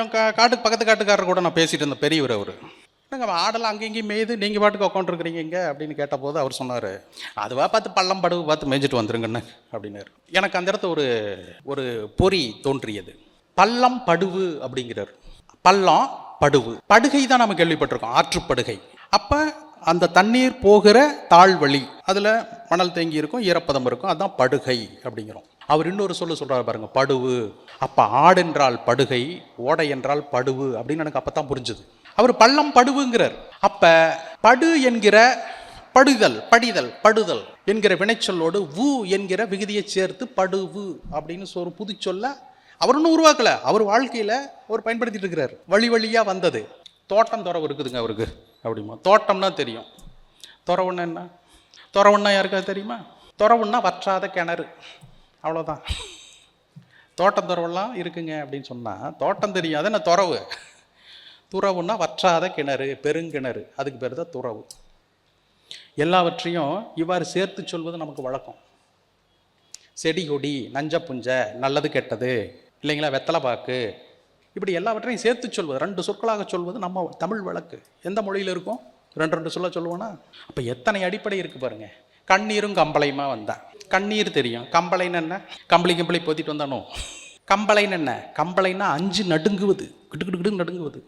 என் காட்டுக்கு பக்கத்து காட்டுக்காரர் கூட நான் பேசிகிட்டு இருந்தேன், பெரியவர் அவர். என்னங்க ஆடெல்லாம் அங்கே இங்கேயும் மேய்து, நீங்கள் பாட்டுக்கு உட்காந்துருக்குறீங்க இங்கே அப்படின்னு கேட்டபோது அவர் சொன்னார், அதுவாக பார்த்து பள்ளம் படுவு பார்த்து மேய்ஞ்சிட்டு வந்துருங்கண்ணு அப்படின்னாரு. எனக்கு அந்த இடத்த ஒரு பொறி தோன்றியது. பள்ளம் படுவு அப்படிங்கிறார். பள்ளம் படுவு, படுகை தான் நம்ம கேள்விப்பட்டிருக்கோம், ஆற்றுப்படுகை. அப்போ அந்த தண்ணீர் போகிற தாழ்வழி, அதில் மணல் தேங்கி இருக்கும், ஈரப்பதம் இருக்கும், அதுதான் படுகை அப்படிங்கிறோம். அவர் இன்னொரு சொல்கிறார் பாருங்க, படுவு. அப்போ ஆடு என்றால் படுகை, ஓடை என்றால் படுவு அப்படின்னு எனக்கு அப்போ தான் புரிஞ்சுது. அவர் பள்ளம் படுவுங்கிறார். அப்போ படு என்கிற படுதல், படிதல், படுதல் என்கிற வினைச்சொல்லோடு வு என்கிற விகுதியை சேர்த்து படுவு அப்படின்னு ஒரு புது சொல்ல அவர் ஒன்றும் உருவாக்கல, அவர் வாழ்க்கையில் அவர் பயன்படுத்திட்டு இருக்கிறார். வழி வழியாக வந்தது. தோட்டம் துறவு இருக்குதுங்க அவருக்கு அப்படிமா. தோட்டம்னா தெரியும், துறவுன்னா என்ன? துறவுன்னா யாருக்காவது தெரியுமா? துறவுன்னா வற்றாத கிணறு, அவ்வளோதான். தோட்டம் துறவெல்லாம் இருக்குங்க அப்படின்னு சொன்னால் தோட்டம் தெரியும், அது என்ன துறவு? துறவுன்னா வற்றாத கிணறு, பெருங்கிணறு, அதுக்கு பேர் தான் துறவு. எல்லாவற்றையும் இவ்வாறு சேர்த்து சொல்வது நமக்கு வழக்கம். செடி கொடி, நஞ்ச புஞ்ச, நல்லது கெட்டது இல்லைங்களா, வெத்தலை பாக்கு, இப்படி எல்லாவற்றையும் சேர்த்து சொல்வது, ரெண்டு சொற்களாக சொல்வது நம்ம தமிழ் வழக்கு. எந்த மொழியில் இருக்கும்? ரெண்டு சொல்ல சொல்லுவோன்னா. அப்போ எத்தனை அடிப்படை இருக்குது பாருங்க. கண்ணீரும் கம்பளையுமா வந்தேன். கண்ணீர் தெரியும், கம்பளைன்னு என்ன? கம்பளி போத்திட்டு வந்தானோ. கம்பளைன்னு என்ன? கம்பளைன்னா அஞ்சு நடுங்குவது, கிட்டு நடுங்குவது.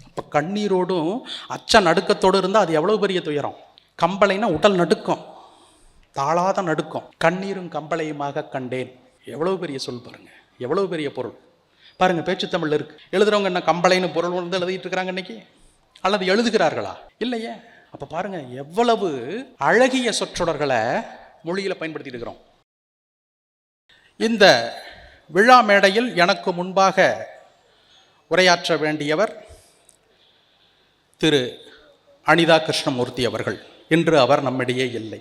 அப்போ கண்ணீரோடும் அச்ச நடுக்கத்தோடு இருந்தால் அது எவ்வளோ பெரிய துயரம். கம்பளைன்னா உடல் நடுக்கம், தாளாத நடுக்கம். கண்ணீரும் கம்பளையுமாக கண்டேன், எவ்வளோ பெரிய சொல் பாருங்க, எவ்வளோ பெரிய பொருள் பாருங்க. பேச்சு தமிழ் இருக்கு. எழுதுறவங்க என்ன கம்பளைன்னு பொருள் வந்து எழுதிட்டு இருக்கிறாங்க இன்னைக்கு, அல்லது எழுதுகிறார்களா? இல்லையே. அப்போ பாருங்க எவ்வளவு அழகிய சொற்றொடர்களை மொழியில் பயன்படுத்திட்டு இருக்கிறோம். இந்த விழா மேடையில் எனக்கு முன்பாக உரையாற்ற வேண்டியவர் திரு அனிதா கிருஷ்ணமூர்த்தி அவர்கள். இன்று அவர் நம்மிடையே இல்லை.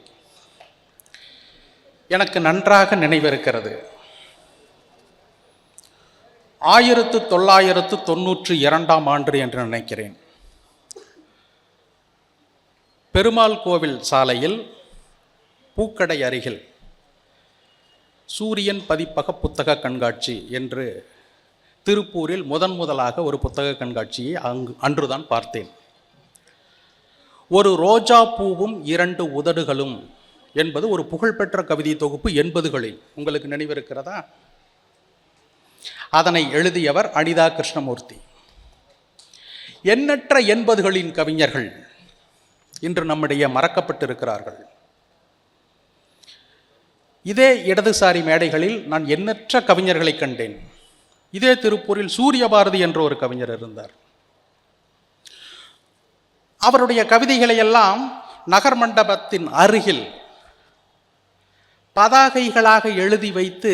எனக்கு நன்றாக நினைவிருக்கிறது, 1992 என்று நினைக்கிறேன், பெருமாள் கோவில் சாலையில் பூக்கடை அருகில் சூரியன் பதிப்பக புத்தக கண்காட்சி என்று திருப்பூரில் முதலாக ஒரு புத்தக கண்காட்சியை அன்றுதான் பார்த்தேன். ஒரு ரோஜா பூவும் 2 உதடுகளும் என்பது ஒரு புகழ்பெற்ற கவிதை தொகுப்பு 80களில். உங்களுக்கு நினைவிருக்கிறதா? அதனை எழுதியவர் அனிதா கிருஷ்ணமூர்த்தி. எண்ணற்ற 80களின் கவிஞர்கள் இன்று நம்முடைய மறக்கப்பட்டிருக்கிறார்கள். இதே இடதுசாரி மேடைகளில் நான் எண்ணற்ற கவிஞர்களை கண்டேன். இதே திருப்பூரில் சூரியபாரதி என்ற ஒரு கவிஞர் இருந்தார். அவருடைய கவிதைகளை எல்லாம் நகர் மண்டபத்தின் அருகில் பதாகைகளாக எழுதி வைத்து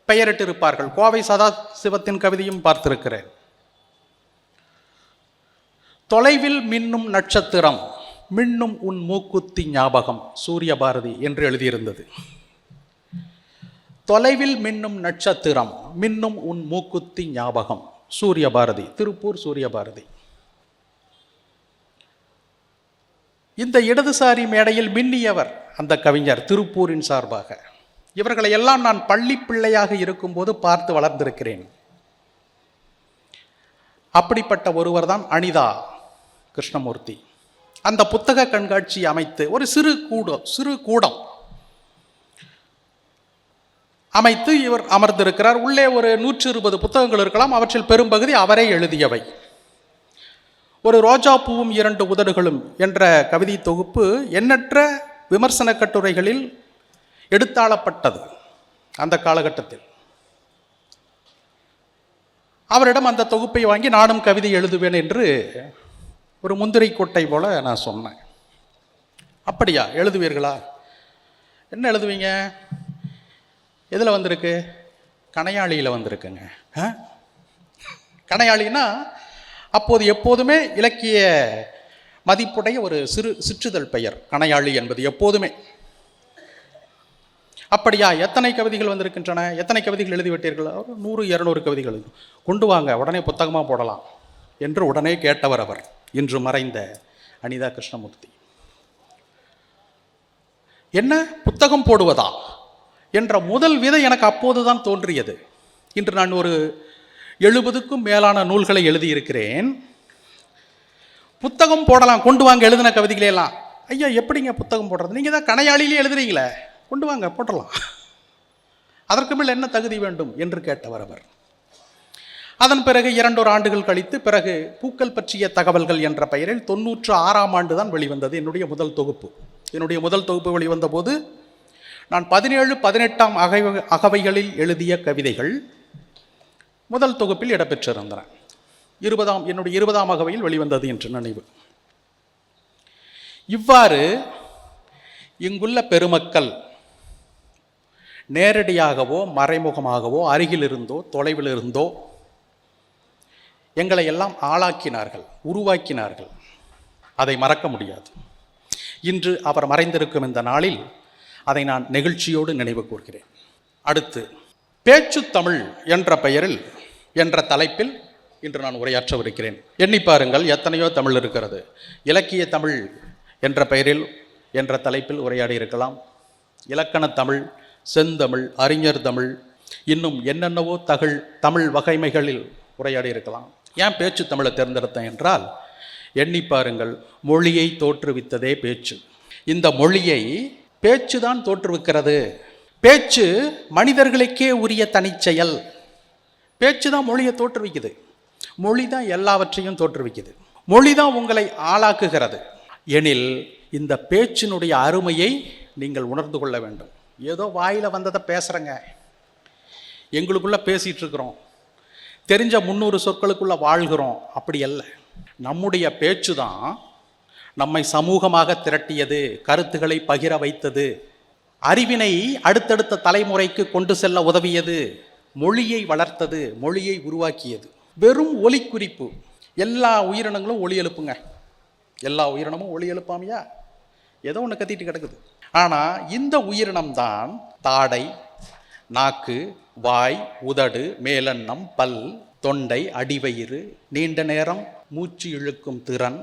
பெயரிட்டிருப்பார்கள். கோவை சதாசிவத்தின் கவிதையும் பார்த்திருக்கிறேன். தொலைவில் மின்னும் நட்சத்திரம், மின்னும் உன் மூக்குத்தி ஞாபகம், சூரியபாரதி என்று எழுதியிருந்தது. தொலைவில் மின்னும் நட்சத்திரம், மின்னும் உன் மூக்குத்தி ஞாபகம், சூரியபாரதி, திருப்பூர் சூரியபாரதி. இந்த இடதுசாரி மேடையில் மின்னியவர் அந்த கவிஞர் திருப்பூரின் சார்பாக. இவர்களை எல்லாம் நான் பள்ளி பிள்ளையாக இருக்கும்போது பார்த்து வளர்ந்திருக்கிறேன். அப்படிப்பட்ட ஒருவர் தான் அனிதா கிருஷ்ணமூர்த்தி. அந்த புத்தக கண்காட்சி அமைத்து ஒரு சிறு கூடம் அமைத்து இவர் அமர்ந்திருக்கிறார். உள்ளே ஒரு 120 புத்தகங்கள் இருக்கலாம். அவற்றில் பெரும்பகுதி அவரே எழுதியவை. ஒரு ரோஜா பூவும் 2 உதடுகளும் என்ற கவிதை தொகுப்பு எண்ணற்ற விமர்சன கட்டுரைகளில் எடுத்தாளப்பட்டது. அந்த காலகட்டத்தில் அவரிடம் அந்த தொகுப்பை வாங்கி நானும் கவிதை எழுதுவேன் என்று ஒரு முந்திரை கொட்டை போல நான் சொன்னேன். அப்படியா, எழுதுவீர்களா? என்ன எழுதுவீங்க? எதில் வந்திருக்கு? கணையாளியில் வந்திருக்குங்க. கணையாளின்னா அப்போது எப்போதுமே இலக்கிய மதிப்புடைய ஒரு சிற்றுதல் பெயர் கணையாளி என்பது எப்போதுமே. அப்படியா, எத்தனை கவிதைகள் வந்திருக்கின்றன? எத்தனை கவிதைகள் எழுதிவிட்டீர்கள்? 100-200 கவிதைகள் கொண்டு வாங்க, உடனே புத்தகமாக போடலாம் என்று உடனே கேட்டவர் அவர், இன்று மறைந்த அனிதா கிருஷ்ணமூர்த்தி. என்ன புத்தகம் போடுவதா என்ற முதல் விதை எனக்கு அப்போதுதான் தோன்றியது. இன்று நான் ஒரு 70க்கும் மேலான நூல்களை எழுதியிருக்கிறேன். புத்தகம் போடலாம், கொண்டு வாங்க எழுதின கவிதைகளே எல்லாம். ஐயா எப்படிங்க புத்தகம் போடுறது, நீங்கள் தான் கணையாளிலே எழுதுறீங்களே, கொண்டு வாங்க போட்டலாம், அதற்கு மேல் என்ன தகுதி வேண்டும் என்று கேட்டவர் அவர். அதன் பிறகு 2 ஆண்டுகள் கழித்து பிறகு பூக்கள் பற்றிய தகவல்கள் என்ற பெயரில் 96ஆம் ஆண்டு தான் வெளிவந்தது என்னுடைய முதல் தொகுப்பு. என்னுடைய முதல் தொகுப்பு வெளிவந்த போது நான் 17, 18ஆம் அகவைகளில் எழுதிய கவிதைகள் முதல் தொகுப்பில் இடம்பெற்றிருந்தன. என்னுடைய 20ஆம் அகவையில் வெளிவந்தது என்று நினைவு. இவ்வாறு இங்குள்ள பெருமக்கள் நேரடியாகவோ மறைமுகமாகவோ அருகில் இருந்தோ தொலைவில் இருந்தோ எங்களை எல்லாம் ஆளாக்கினார்கள், உருவாக்கினார்கள். அதை மறக்க முடியாது. இன்று அவர் மறைந்திருக்கும் இந்த நாளில் அதை நான் நெகிழ்ச்சியோடு நினைவு கூர்கிறேன். அடுத்து பேச்சு தமிழ் என்ற பெயரில் என்ற தலைப்பில் இன்று நான் உரையாற்றவிருக்கிறேன். எண்ணி பாருங்கள், எத்தனையோ தமிழ் இருக்கிறது. இலக்கிய தமிழ் என்ற பெயரில் என்ற தலைப்பில் உரையாடி இருக்கலாம். இலக்கண தமிழ், செந்தமிழ், அறிஞர் தமிழ், இன்னும் என்னென்னவோ தமிழ் வகைமைகளில் உரையாடி இருக்கலாம். ஏன் பேச்சு தமிழை தேர்ந்தெடுத்தேன் என்றால், எண்ணி பாருங்கள், மொழியை தோற்றுவித்ததே பேச்சு. இந்த மொழியை பேச்சு தான் தோற்றுவிக்கிறது. பேச்சு மனிதர்களுக்கே உரிய தனிச்செயல். பேச்சு தான் மொழியை தோற்றுவிக்குது. மொழி தான் எல்லாவற்றையும் தோற்றுவிக்குது. மொழி தான் உங்களை ஆளாக்குகிறது. எனில் இந்த பேச்சினுடைய அருமையை நீங்கள் உணர்ந்து கொள்ள வேண்டும். ஏதோ வாயில் வந்ததை பேசுகிறேங்க, எங்களுக்குள்ளே பேசிகிட்டு இருக்கிறோம், தெரிஞ்ச 300 சொற்களுக்குள்ளே வாழ்கிறோம், அப்படி அல்ல. நம்முடைய பேச்சு தான் நம்மை சமூகமாக திரட்டியது, கருத்துக்களை பகிர வைத்தது, அறிவினை அடுத்தடுத்த தலைமுறைக்கு கொண்டு செல்ல உதவியது, மொழியை வளர்த்தது, மொழியை உருவாக்கியது. வெறும் ஒலி குறிப்பு. எல்லா உயிரினங்களும் ஒலி எழுப்புங்க. எல்லா உயிரினமும் ஒலி எழுப்பாமையா? ஏதோ ஒன்று கத்திட்டு கிடக்குது. ஆனால் இந்த உயிரினம்தான் தாடை, நாக்கு, வாய், உதடு, மேலெண்ணம், பல், தொண்டை, அடிவயிறு, நீண்ட நேரம் மூச்சு இழுக்கும் திறன்,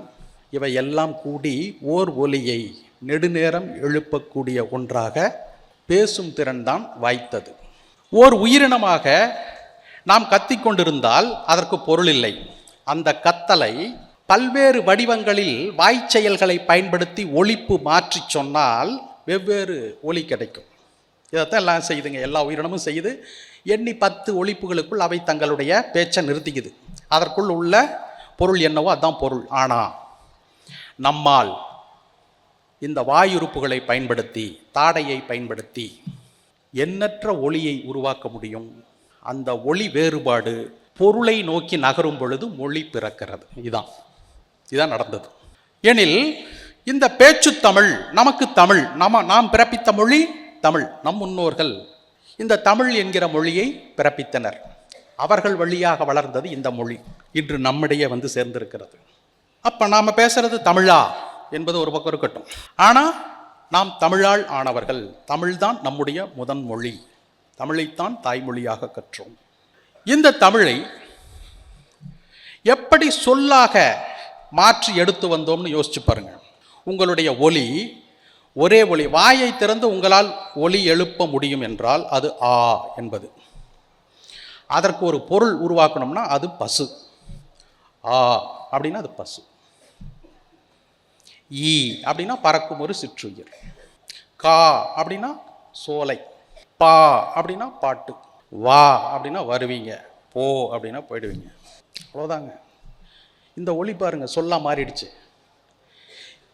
இவை எல்லாம் கூடி ஓர் ஒலியை நெடுநேரம் எழுப்பக்கூடிய ஒன்றாக பேசும் திறன் தான் வாய்த்தது. ஓர் உயிரினமாக நாம் கத்திக்கொண்டிருந்தால் அதற்கு பொருள் இல்லை. அந்த கத்தலை பல்வேறு வடிவங்களில் வாய்ச்செயல்களை பயன்படுத்தி ஒலிப்பு மாற்றி சொன்னால் வெவ்வேறு ஒலி கிடைக்கும். இதைத்தான் எல்லாம் செய்யுதுங்க, எல்லா உயிரினமும் செய்யுது. எண்ணி 10 ஒலிப்புகளுக்குள் அவை தங்களுடைய பேச்சை நிறுத்திக்குது. அதற்குள் உள்ள பொருள் என்னவோ அதுதான் பொருள். ஆனால் நம்மால் இந்த வாயுறுப்புகளை பயன்படுத்தி, தாடையை பயன்படுத்தி எண்ணற்ற ஒளியை உருவாக்க முடியும். அந்த ஒளி வேறுபாடு பொருளை நோக்கி நகரும் பொழுது மொழி பிறக்கிறது. இதான் நடந்தது. எனில் இந்த பேச்சு தமிழ் நமக்கு தமிழ், நாம் பிறப்பித்த மொழி தமிழ். நம் முன்னோர்கள் இந்த தமிழ் என்கிற மொழியை பிறப்பித்தனர். அவர்கள் வழியாக வளர்ந்தது இந்த மொழி. இன்று நம்மிடையே வந்து சேர்ந்திருக்கிறது. அப்போ நாம் பேசுறது தமிழா என்பது ஒரு பக்கம் இருக்கட்டும். ஆனால் நாம் தமிழால் ஆனவர்கள். தமிழ்தான் நம்முடைய முதன் மொழி. தமிழைத்தான் தாய்மொழியாக கற்றோம். இந்த தமிழை எப்படி சொல்லாக மாற்றி எடுத்து வந்தோம்னு யோசிச்சு பாருங்க. உங்களுடைய ஒலி ஒரே ஒலி. வாயை திறந்து உங்களால் ஒலி எழுப்ப முடியும் என்றால் அது ஆ என்பது. அதற்கு ஒரு பொருள் உருவாக்கணும்னா அது பசு. ஆ அப்படின்னா அது பசு. ஈ அப்படின்னா பறக்கும் ஒரு சிற்றுயிர். கா அப்படின்னா சோலை. பா அப்படின்னா பாட்டு. வா அப்படின்னா வருவீங்க. போ அப்படின்னா போயிடுவீங்க. அவ்வளோதாங்க. இந்த ஒலி பாருங்க சொல்லா மாறிடுச்சு.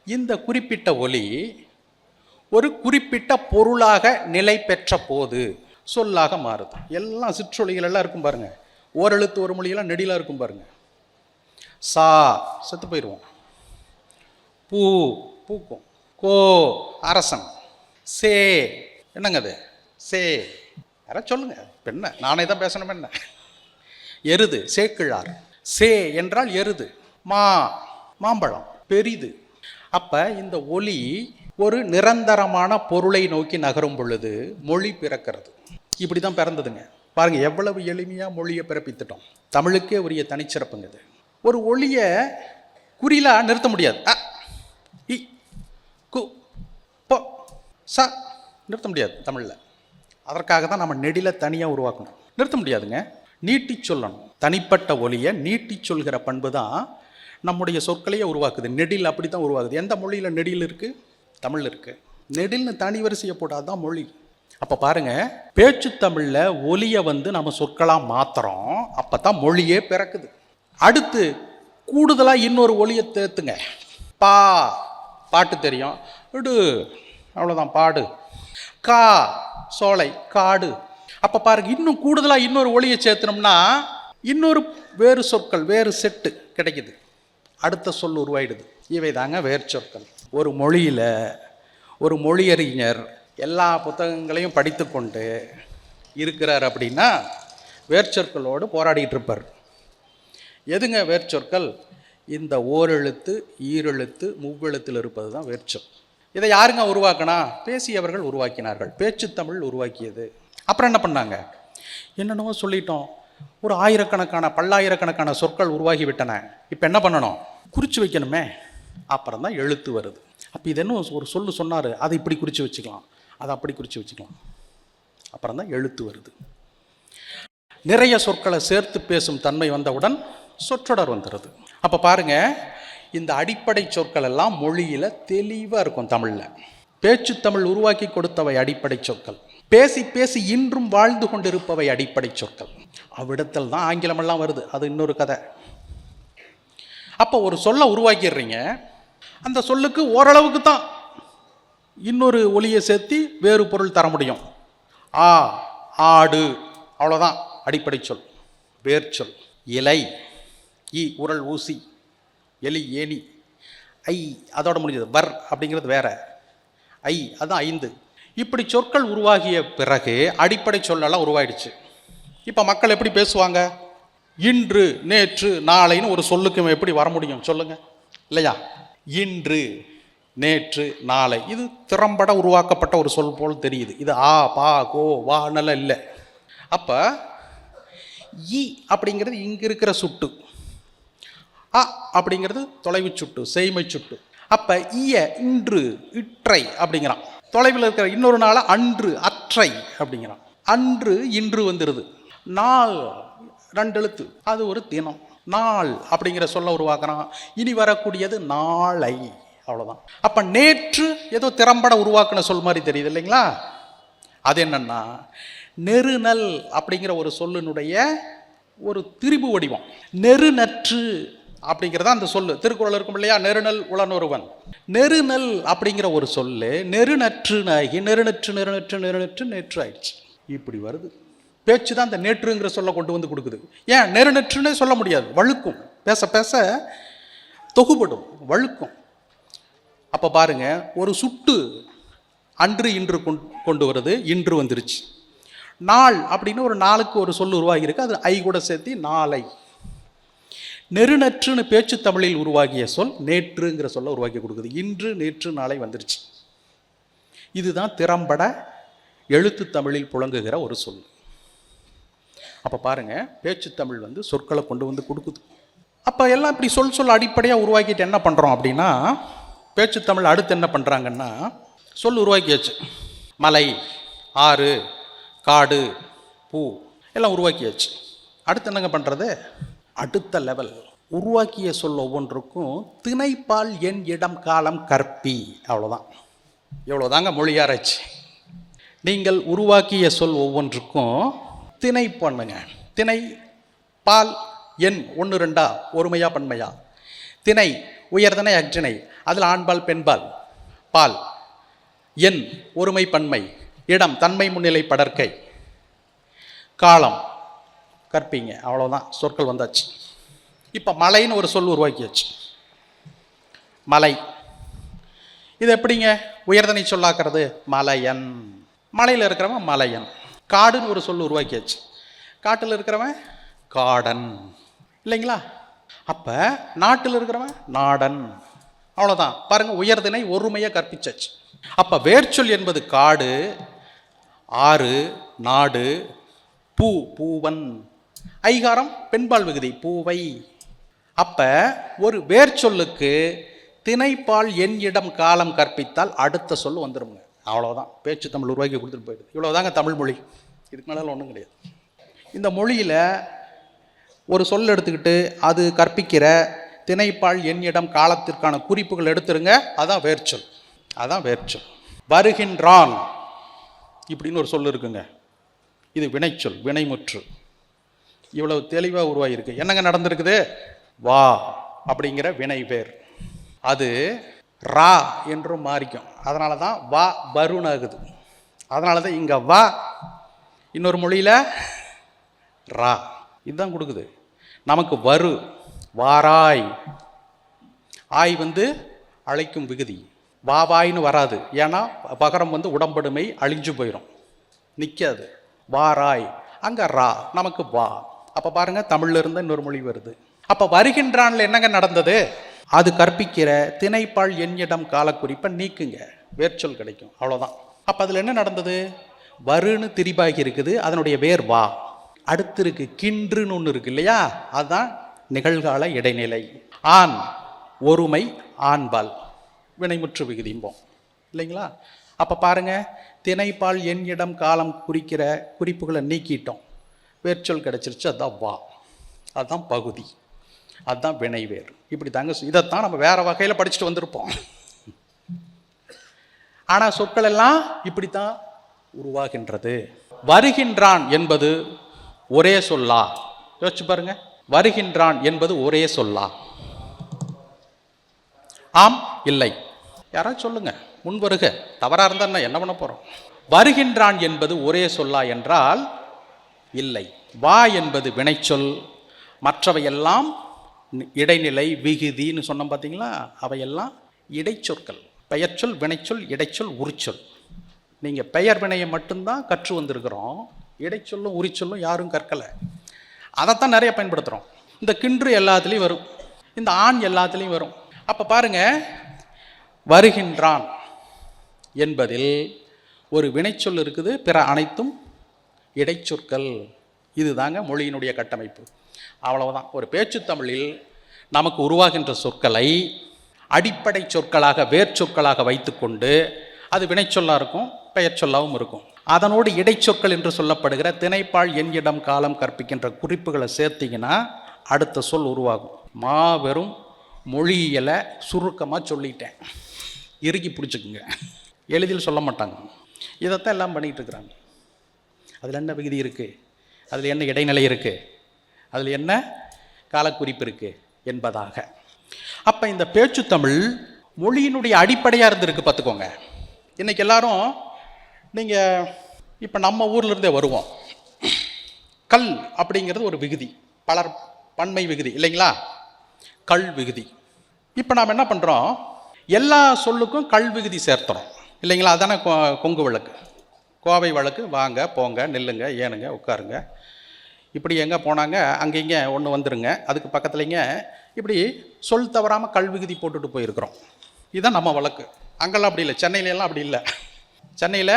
இந்த குறிப்பிட்ட ஒலி ஒரு குறிப்பிட்ட பொருளாக நிலை பெற்ற போது சொல்லாக மாறுது. எல்லாம் சிற்றொலிகள் எல்லாம் இருக்கும் பாருங்க. ஓரெழுத்து ஒரு மொழியெல்லாம் நெடிலாக இருக்கும் பாருங்க. சா செத்து போயிடுவோம். பூ பூக்கும். கோ அரசன். சே என்னங்க அது? சே யாராவது சொல்லுங்க. இப்போ என்ன நானே தான் பேசணும்? என்ன எருது சேக்கிழார். சே என்றால் எருது. மாம்பழம் பெரிது. அப்போ இந்த ஒலி ஒரு நிரந்தரமான பொருளை நோக்கி நகரும் பொழுது மொழி பிறக்கிறது. இப்படி தான் பிறந்ததுங்க. பாருங்கள் எவ்வளவு எளிமையாக மொழியை பிறப்பித்துட்டோம். தமிழுக்கே உரிய தனிச்சிறப்புங்க இது. ஒரு ஒளியை குறிலாக நிறுத்த முடியாது. இ கு பொ ச நிறுத்த முடியாது தமிழில். அதற்காக தான் நம்ம நெடில தனியாக உருவாக்கணும். நிறுத்த முடியாதுங்க. நீட்டி சொல்லணும். தனிப்பட்ட ஒலியை நீட்டி சொல்கிற பண்பு தான் நம்முடைய சொற்களையே உருவாக்குது. நெடில் அப்படி தான் உருவாகுது. எந்த மொழியில் நெடில் இருக்குது? தமிழ் இருக்குது. நெடில்னு தனி வரிசையை போட்டாதான் மொழி. அப்போ பாருங்க, பேச்சு தமிழில் ஒலியை நம்ம சொற்களாக மாற்றுறோம். அப்போ தான் மொழியே பிறக்குது. அடுத்து கூடுதலாக இன்னொரு ஒலியை தேத்துங்க. பா, பாட்டு தெரியும், இடு, அவ்வளோதான் பாடு. கா, சோலை, காடு. அப்போ பாருங்க, இன்னும் கூடுதலாக இன்னொரு ஒலியை சேர்த்தனோம்னா இன்னொரு வேறு சொற்கள், வேறு செட்டு கிடைக்குது. அடுத்த சொல் உருவாயிடுது. இவை தாங்க வேறு சொற்கள். ஒரு மொழியில் ஒரு மொழியறிஞர் எல்லா புத்தகங்களையும் படித்து கொண்டு இருக்கிறார் அப்படின்னா வேர்ச்சொற்களோடு போராடிட்டு இருப்பார். எதுங்க வேர்ச்சொற்கள்? இந்த ஓரெழுத்து, ஈரெழுத்து, மூவெழுத்தில் இருப்பது தான் வேர்ச்சொல். இதை யாருங்க உருவாக்கினா? பேசியவர்கள் உருவாக்கினார்கள். பேச்சு தமிழ் உருவாக்கியது. அப்புறம் என்ன பண்ணாங்க? என்னென்னவோ சொல்லிட்டோம். ஒரு ஆயிரக்கணக்கான பல்லாயிரக்கணக்கான சொற்கள் உருவாகி விட்டன. இப்போ என்ன பண்ணணும்? குறித்து வைக்கணுமே. அப்புறம் தான் எழுத்து வருது. அப்போ இது என்ன ஒரு சொல்லு சொன்னார், அதை இப்படி குறித்து வச்சுக்கலாம், அதை அப்படி குறித்து வச்சுக்கலாம். அப்புறம் தான் எழுத்து வருது. நிறைய சொற்களை சேர்த்து பேசும் தன்மை வந்தவுடன் சொற்றொடர் வந்துடுது. அப்போ பாருங்க, இந்த அடிப்படை சொற்கள் எல்லாம் மொழியில் தெளிவாக இருக்கும். தமிழில் பேச்சு தமிழ் உருவாக்கி கொடுத்தவை அடிப்படை சொற்கள். பேசி பேசி இன்றும் வாழ்ந்து கொண்டிருப்பவை அடிப்படை சொற்கள். அவ்விடத்தில் தான் ஆங்கிலமெல்லாம் வருது. அது இன்னொரு கதை. அப்போ ஒரு சொல்லை உருவாக்கிடுறீங்க, அந்த சொல்லுக்கு ஓரளவுக்கு தான் இன்னொரு ஒலியை சேர்த்து வேறு பொருள் தர முடியும். ஆ, ஆடு, அவ்வளோதான் அடிப்படை சொல். வேர்ச்சொல். இலை, ஈ, உரல், ஊசி, எலி, ஏனி, ஐ, அதோட முடிஞ்சது. வர் அப்படிங்கிறது வேற, ஐ அதுதான் 5. இப்படி சொற்கள் உருவாகிய பிறகு அடிப்படை சொல்லெல்லாம் உருவாயிடுச்சு. இப்போ மக்கள் எப்படி பேசுவாங்க? இன்று, நேற்று, நாளைன்னு ஒரு சொல்லுக்கு எப்படி வர முடியும் சொல்லுங்க, இல்லையா? இன்று, நேற்று, நாளை, இது திறம்பட உருவாக்கப்பட்ட ஒரு சொல் போல் தெரியுது. இது ஆ, பா, கோ, வா நல்லா இல்லை. அப்போ இ அப்படிங்கிறது இங்கே இருக்கிற சுட்டு, அ அப்படிங்கிறது தொலைவு சுட்டு, செய்மை சுட்டு. அப்போ ஈய இன்று, இற்றை அப்படிங்கிறான். தொலைவில் இருக்கிற இன்னொரு நாளை அன்று, அற்றை அப்படிங்கிறான். அன்று, இன்று வந்துடுது. நாள் 2 எழுத்து, அது ஒரு தினம். நாள் அப்படிங்கிற சொல்ல உருவாக்குறான். இனி வரக்கூடியது நாளை, அவ்வளோதான். அப்போ நேற்று ஏதோ திறம்பட உருவாக்குன சொல் மாதிரி தெரியுது இல்லைங்களா? அது என்னன்னா நெருநல் அப்படிங்கிற ஒரு சொல்லினுடைய ஒரு திரிபு வடிவம். நெருநற்று அப்படிங்கிறதா அந்த சொல்லு. திருக்குறள் இருக்கும் இல்லையா? நெருநல் உளனொருவன். நெருநல் அப்படிங்கிற ஒரு சொல்லு நெருநற்று ஆகி நெருநற்று நெருநற்று நெருநற்று நேற்று ஆயிடுச்சு. இப்படி வருது. பேச்சு தான் இந்த நேற்றுங்கிற சொல்ல கொண்டு வந்து கொடுக்குது. ஏன் நெருநற்றுன்னே சொல்ல முடியாது, வழுக்கும். பேச பேச தொகுபடும், வழுக்கும். அப்போ பாருங்க, ஒரு சுட்டு அன்று இன்று கொண்டு வருது, இன்று வந்துருச்சு. நாள் அப்படின்னு ஒரு நாளுக்கு ஒரு சொல் உருவாகி இருக்கு, அது ஐ கூட சேர்த்து நாளை. நெருநற்றுன்னு பேச்சு தமிழில் உருவாகிய சொல் நேற்றுங்கிற சொல்ல உருவாக்கி கொடுக்குது. இன்று, நேற்று, நாளை வந்துருச்சு. இதுதான் திறம்பட எழுத்து தமிழில் புழங்குகிற ஒரு சொல். அப்போ பாருங்க, பேச்சு தமிழ் சொற்களை கொண்டு வந்து கொடுக்குது. அப்போ எல்லாம் இப்படி சொல் அடிப்படையாக உருவாக்கிட்டு என்ன பண்ணுறோம் அப்படின்னா, பேச்சு தமிழ் அடுத்து என்ன பண்ணுறாங்கன்னா, சொல் உருவாக்கியாச்சு. மலை, ஆறு, காடு, பூ எல்லாம் உருவாக்கியாச்சு. அடுத்து என்னங்க பண்ணுறது? அடுத்த லெவல் உருவாக்கிய சொல் ஒவ்வொன்றுக்கும் திணைப்பால் எண் இடம் காலம் கற்பி. அவ்வளோதான். எவ்வளோதாங்க மொழி ஆராய்ச்சி. நீங்கள் உருவாக்கிய சொல் ஒவ்வொன்றுக்கும் திணை பண்ணுங்க. திணை, பால், எண் 1 2 ஒருமையா பன்மையா. திணை உயர்தனை அக்திணை, அதில் ஆண்பால் பெண்பால். பால், எண் ஒருமை பன்மை, இடம் தன்மை முன்னிலை படற்கை, காலம் கற்பிங்க. அவ்வளோதான், சொற்கள் வந்தாச்சு. இப்போ மலைன்னு ஒரு சொல் உருவாக்கியாச்சு. மலை, இது எப்படிங்க உயர்தனை சொல்லாக்குறது? மலையன். மலையில் இருக்கிறவன் மலையன். காடுன்னு ஒரு சொல் உருவாக்கியாச்சு. காட்டில் இருக்கிறவன் காடன், இல்லைங்களா? அப்போ நாட்டில் இருக்கிறவன் நாடன். அவ்வளோதான். பாருங்க, உயர்தினை ஒருமையை கற்பிச்சாச்சு. அப்போ வேர்ச்சொல் என்பது காடு, ஆறு, நாடு, பூ, பூவன், ஐகாரம் பெண்பால் விகுதி பூவை. அப்போ ஒரு வேர்ச்சொல்லுக்கு திணைப்பால் எண் இடம் காலம் கற்பித்தால் அடுத்த சொல் வந்துடுங்க. அவ்வளோதான், பேச்சு தமிழ் உருவாக்கி கொடுத்துட்டு போயிடுது. இவ்வளோதாங்க தமிழ் மொழி. இதுக்கு மேலே ஒன்றும் கிடையாது. இந்த மொழியில் ஒரு சொல் எடுத்துக்கிட்டு அது கற்பிக்கிற திணைப்பால் எண்ணிடம் காலத்திற்கான குறிப்புகள் எடுத்துருங்க, அதான் வேர்ச்சொல். அதான் வேர்ச்சொல். வருகின்றான் இப்படின்னு ஒரு சொல் இருக்குங்க, இது வினைச்சொல், வினைமுற்று. இவ்வளவு தெளிவாக உருவாகிருக்கு. என்னங்க நடந்திருக்குது? வா அப்படிங்கிற வினை வேர், அது ரா என்றும் மாறிக்கும். அதனால தான் வா வருண் ஆகுது. அதனால தான் இங்கே வா, இன்னொரு மொழியில் ரா, இதுதான் கொடுக்குது நமக்கு. வரு, வாராய். ஆய் அழைக்கும் விகுதி. வாவாயின்னு வராது, ஏன்னா பகரம் உடம்படுமை அழிஞ்சு போயிடும், நிற்காது. வாராய், அங்கே ரா, நமக்கு வா. அப்போ பாருங்க, தமிழ்ல இருந்து இன்னொரு மொழி வருது. அப்போ வருகின்றான்ல என்னங்க நடந்தது? அது கற்பிக்கிற திணைப்பால் எண்ணிடம் காலக்குறிப்பை நீக்குங்க, வேர்ச்சொல் கிடைக்கும், அவ்வளோதான். அப்போ அதில் என்ன நடந்தது? வருன்னு திரிபாகி இருக்குது, அதனுடைய வேர் வா. அடுத்து இருக்கு கின்றுன்னு ஒன்று இருக்கு இல்லையா, அதுதான் நிகழ்கால இடைநிலை. ஆண் ஒருமை ஆண்பால், வினைமுற்று விகுதிம்போம் இல்லைங்களா? அப்போ பாருங்க, திணைப்பால் எண்ணிடம் காலம் குறிக்கிற குறிப்புகளை நீக்கிட்டோம், வேர்ச்சொல் கிடைச்சிருச்சு, அதுதான் வா, அதுதான் பகுதி, அதுதான் வினைவேர். இப்படி தாங்க, இதைத்தான் நம்ம வேற வகையில் படிச்சுட்டு வந்திருப்போம். ஆனால் சொற்கள் எல்லாம் இப்படித்தான் உருவாகின்றது. வருகின்றான் என்பது ஒரே சொல்லா? யோசிச்சு பாருங்க, வருகின்றான் என்பது ஒரே சொல்லா? ஆம், இல்லை? யாராவது சொல்லுங்க, முன் வருக. தவறா இருந்தா என்ன பண்ண போறோம்? வருகின்றான் என்பது ஒரே சொல்லா என்றால் இல்லை. வா என்பது வினைச்சொல், மற்றவையெல்லாம் இடைநிலை விகுதின்னு சொன்னோம் பார்த்தீங்களா, அவையெல்லாம் இடைச்சொற்கள். பெயர்ச்சொல், வினைச்சொல், இடைச்சொல், உரிச்சொல். நீங்கள் பெயர் வினையை மட்டும்தான் கற்று வந்திருக்கிறோம், இடைச்சொல்லும் உரிச்சொல்லும் யாரும் கற்கலை. அதைத்தான் நிறைய பயன்படுத்துகிறோம். இந்த கின்று எல்லாத்துலேயும் வரும், இந்த ஆண் எல்லாத்துலேயும் வரும். அப்போ பாருங்க, வருகின்றான் என்பதில் ஒரு வினைச்சொல் இருக்குது, பிற அனைத்தும் இடைச்சொற்கள். இது தாங்க மொழியினுடைய கட்டமைப்பு. அவ்வளவுதான். ஒரு பேச்சு தமிழில் நமக்கு உருவாகின்ற சொற்களை அடிப்படை சொற்களாக, வேர்ச்சொற்களாக வைத்துக்கொண்டு, அது வினைச்சொல்லாக இருக்கும், பெயர் சொல்லாகவும் இருக்கும். அதனோடு இடைச்சொற்கள் என்று சொல்லப்படுகிற திணைப்பால் எண்ணிடம் காலம் கற்பிக்கின்ற குறிப்புகளை சேர்த்திங்கன்னா அடுத்த சொல் உருவாகும். மாபெரும் மொழியியலை சுருக்கமாக சொல்லிட்டேன், இறுக்கி பிடிச்சிக்குங்க. எளிதில் சொல்ல மாட்டாங்க. இதைத்தான் எல்லாம் பண்ணிகிட்டு இருக்கிறாங்க. அதில் என்ன விகுதி இருக்குது, அதில் என்ன இடைநிலை இருக்குது, அதில் என்ன காலக்குறிப்பு இருக்குது என்பதாக. அப்போ இந்த பேச்சு தமிழ் மொழியினுடைய அடிப்படையாக இருந்திருக்கு பார்த்துக்கோங்க. இன்றைக்கி எல்லாரும், நீங்கள் இப்போ நம்ம ஊரில் இருந்தே வருவோம், கல் அப்படிங்கிறது ஒரு விகுதி, பலர் பன்மை விகுதி இல்லைங்களா, கல் விகுதி. இப்போ நாம் என்ன பண்ணுறோம், எல்லா சொல்லுக்கும் கல் விகுதி சேர்த்துறோம் இல்லைங்களா. அதானே கொங்கு வழக்கு, கோவை வழக்கு. வாங்க, போங்க, நில்லுங்க, ஏனுங்க, உட்காருங்க, இப்படி எங்கே போனாங்க அங்கே இங்கே ஒன்று வந்துருங்க, அதுக்கு பக்கத்துலேங்க, இப்படி சொல் தவறாமல் கல் விகுதி போட்டுட்டு போயிருக்கிறோம். இதுதான் நம்ம வழக்கு. அங்கெல்லாம் அப்படி இல்லை, சென்னையிலலாம் அப்படி இல்லை. சென்னையில்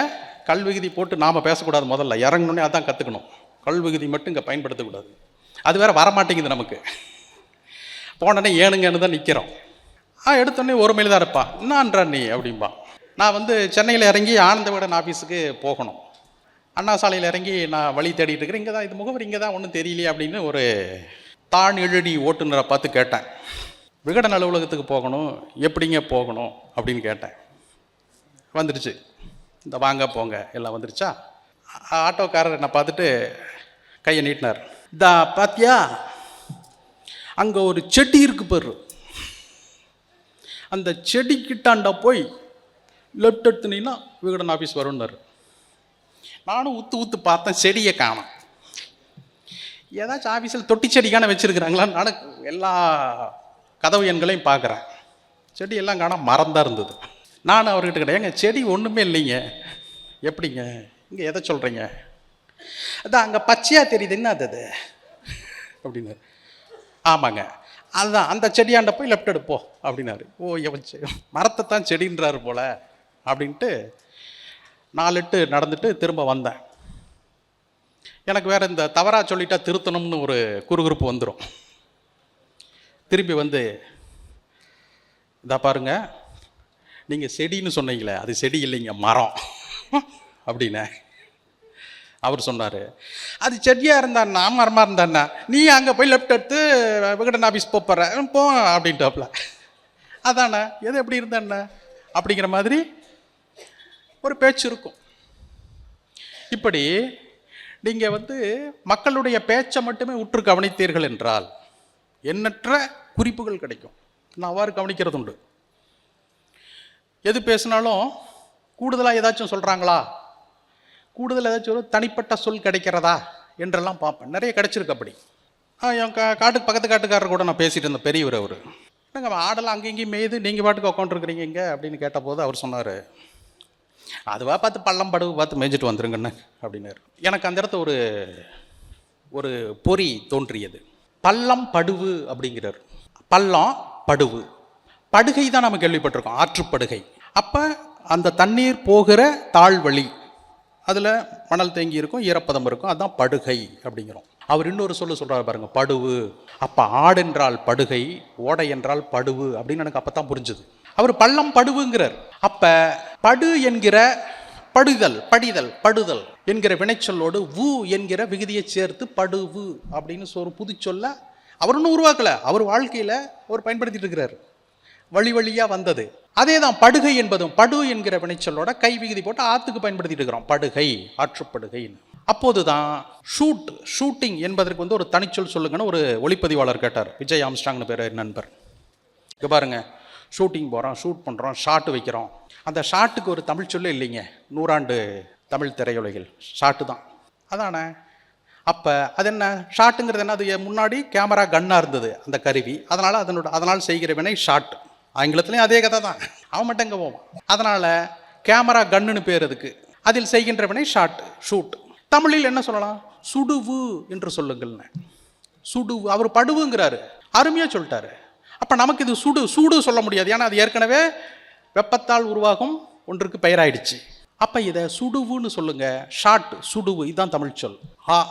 கல் விகுதி போட்டு நாம் பேசக்கூடாது. முதல்ல இறங்கணுன்னே அதான் கற்றுக்கணும், கல் விகுதி மட்டும் இங்கே பயன்படுத்தக்கூடாது. அது வேறு வரமாட்டேங்குது நமக்கு. போனோடனே ஏனுங்கன்னு தான் நிற்கிறோம். எடுத்தோடனே ஒரு மைல் தான் இருப்பான், என்னான்றா நீ அப்படின்பா. நான் சென்னையில் இறங்கி ஆனந்த விகடன் ஆஃபீஸுக்கு போகணும், அண்ணா சாலையில் இறங்கி நான் வழி தேடிட்டு இருக்கிறேன், இங்கே தான் இது முகவரி, இங்கே தான் ஒன்றும் தெரியலையே அப்படின்னு ஒரு தான் எழுடி ஓட்டுநரை பார்த்து கேட்டேன். விகடன் அலுவலகத்துக்கு போகணும், எப்படிங்க போகணும் அப்படின்னு கேட்டேன். வந்துடுச்சு, இந்த வாங்க போங்க எல்லாம் வந்துருச்சா. ஆட்டோக்காரர் என்னை பார்த்துட்டு கையை நீட்டினார். இதா பாத்தியா, அங்கே ஒரு செடி இருக்கு பாரு, அந்த செடி கிட்டாண்டா போய் லெஃப்ட் எடுத்துனீங்கன்னா விகடன் ஆஃபீஸ் வரும்னாரு. நானும் ஊத்து பார்த்தேன், செடியை காணோம். ஏதாச்சும் ஆஃபீஸில் தொட்டி செடிக்கான வச்சுருக்குறாங்களான்னு நானும் எல்லா கதவு எண்களையும் பார்க்குறேன், செடியெல்லாம் காணோம், மரம் தான் இருந்தது. நான் அவர்கிட்ட கிடையாது, எங்க செடி ஒன்றுமே இல்லைங்க. எப்படிங்க, இங்கே எதை சொல்கிறீங்க? அதான் அங்கே பச்சையாக தெரியுது, என்ன அது அப்படின்னாரு. ஆமாங்க, அதுதான், அந்த செடியாண்ட போய் லெஃப்ட் எடுப்போ அப்படின்னாரு. ஓ, மரத்தை தான் செடின்றாரு போல் அப்படின்ட்டு 4 எட்டு நடந்துட்டு திரும்ப வந்தேன். எனக்கு வேறு இந்த தவறாக சொல்லிட்டா திருத்தணும்னு ஒரு குறுகுறுப்பு வந்துடும். திரும்பி இதா பாருங்க, நீங்கள் செடின்னு சொன்னீங்களே, அது செடி இல்லைங்க, மரம் அப்படின்னே. அவர் சொன்னார், அது செடியாக இருந்தாண்ணா மரமாக இருந்தாண்ணா, நீ அங்கே போய் லெஃப்ட் எடுத்து விகடன் ஆஃபீஸ் போகிற போ அப்படின்ட்டாப்ல. அதாண்ணா எது எப்படி இருந்தாண்ணா அப்படிங்கிற மாதிரி ஒரு பேச்சு இருக்கும். இப்படி நீங்கள் மக்களுடைய பேச்சை மட்டுமே உற்று கவனித்தீர்கள் என்றால் எண்ணற்ற குறிப்புகள் கிடைக்கும். நான் அவ்வாறு கவனிக்கிறது உண்டு. எது பேசினாலும் கூடுதலாக ஏதாச்சும் சொல்கிறாங்களா, கூடுதல் ஏதாச்சும் ஒரு தனிப்பட்ட சொல் கிடைக்கிறதா என்றெல்லாம் பார்ப்பேன். நிறைய கிடைச்சிருக்கு அப்படி. என் காட்டுக்கு பக்கத்து காட்டுக்காரர் கூட நான் பேசிகிட்டு இருந்தேன். பெரியவர் அவர். என்னங்க ஆடெல்லாம் அங்கேயும் மேய்து நீங்கள் பாட்டுக்கு உட்காந்துருக்குறீங்க இங்கே அப்படின்னு கேட்டபோது அவர் சொன்னார், அதுவாக பார்த்து பள்ளம் படுவு பார்த்து மேய்ஞ்சிட்டு வந்துருங்கண்ணு அப்படின்னாரு. எனக்கு அந்த இடத்த ஒரு பொறி தோன்றியது. பள்ளம் படுவு அப்படிங்கிறார். பள்ளம் படுவு, படுகை தான் நம்ம கேள்விப்பட்டிருக்கோம், ஆற்றுப்படுகை. அப்போ அந்த தண்ணீர் போகிற தாழ்வழி, அதில் மணல் தேங்கி இருக்கும், ஈரப்பதம் இருக்கும், அதுதான் படுகை அப்படிங்கிறோம். அவர் இன்னொரு சொல்கிறார் பாருங்க, படுவு. அப்போ ஆடு என்றால் படுகை, ஓடை என்றால் படுவு அப்படின்னு எனக்கு அப்போ தான் புரிஞ்சுது. அவர் பள்ளம் படுவுங்கிறார். அப்போ படு என்கிற படிதல் படுதல் என்கிற வினைச்சொல்லோடு வு என்கிற விகுதியை சேர்த்து படுவு அப்படின்னு ஒரு புது சொல்ல அவர் ஒன்றும் உருவாக்கலை, அவர் வாழ்க்கையில் அவர் பயன்படுத்திட்டு இருக்கிறார், வழி வழியாக வந்தது. அதே தான் படுகை என்பதும் படு என்கிற வினைச்சொல்லோட கை விகுதி போட்டு ஆற்றுக்கு பயன்படுத்திட்டு இருக்கிறோம், படுகை, ஆற்றுப்படுகைன்னு. அப்போது தான் ஷூட்டிங் என்பதற்கு ஒரு தனிச்சொல் சொல்லுங்கன்னு ஒரு ஒளிப்பதிவாளர் கேட்டார். விஜய் ஆம்ஸ்டாங்னு பேர் நண்பர். இங்கே பாருங்க, ஷூட்டிங் போகிறோம், ஷூட் பண்ணுறோம், ஷாட்டு வைக்கிறோம். அந்த ஷாட்டுக்கு ஒரு தமிழ் சொல்லு இல்லைங்க. 100 ஆண்டு தமிழ் திரையுலகில் ஷாட்டு தான் அதானே. அப்போ அது என்ன ஷாட்டுங்கிறது என்ன, அது முன்னாடி கேமரா கன்னாக இருந்தது அந்த கருவி, அதனால் செய்கிற வினை ஷாட். ஆங்கிலத்துலேயும் அதே கதை தான், அவன் மட்டும் எங்கே போவான். அதனால் கேமரா கன்னுன்னு பேர் அதுக்கு. அதில் செய்கின்ற வினை ஷூட். தமிழில் என்ன சொல்லலாம், சுடுவு என்று சொல்லுங்கள்னு. சுடுவு, அவர் படுவுங்கிறாரு, அருமையாக சொல்லிட்டாரு. அப்போ நமக்கு இது சூடு சொல்ல முடியாது, ஏன்னா அது ஏற்கனவே வெப்பத்தால் உருவாகும் ஒன்றுக்கு பெயராயிடுச்சு. அப்போ இதை சுடுவுன்னு சொல்லுங்க, ஷாட், சுடுவு, இதுதான் தமிழ் சொல்.